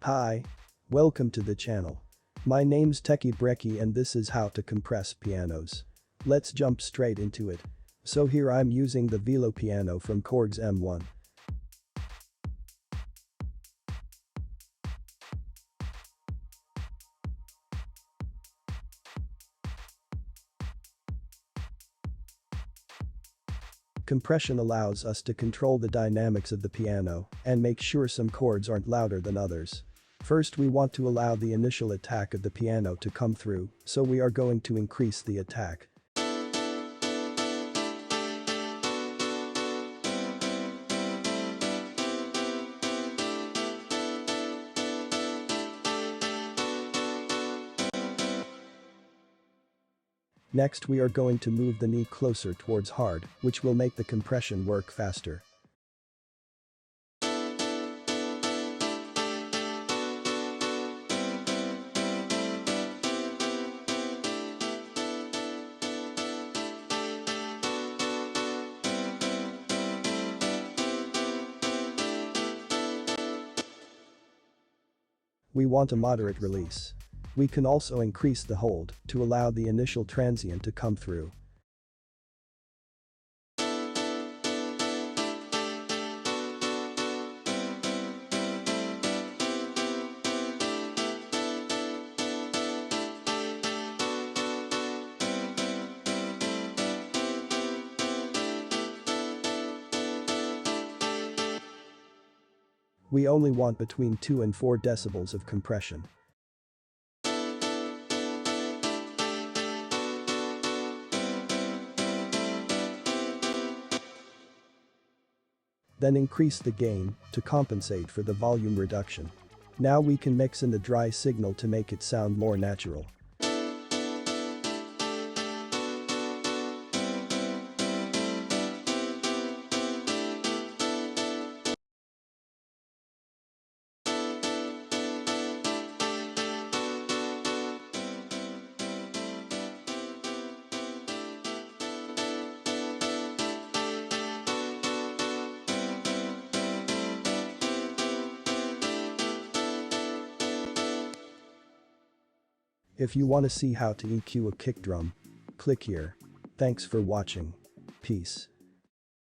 Hi. Welcome to the channel. My name's Techie Brekkie and this is how to compress pianos. Let's jump straight into it. So here I'm using the Velo piano from Korg's M1. Compression allows us to control the dynamics of the piano and make sure some chords aren't louder than others. First we want to allow the initial attack of the piano to come through, so we are going to increase the attack. Next we are going to move the knee closer towards hard, which will make the compression work faster. We want a moderate release. We can also increase the hold to allow the initial transient to come through. We only want between 2 and 4 decibels of compression. Then increase the gain to compensate for the volume reduction. Now we can mix in the dry signal to make it sound more natural. If you want to see how to EQ a kick drum, click here. Thanks for watching. Peace.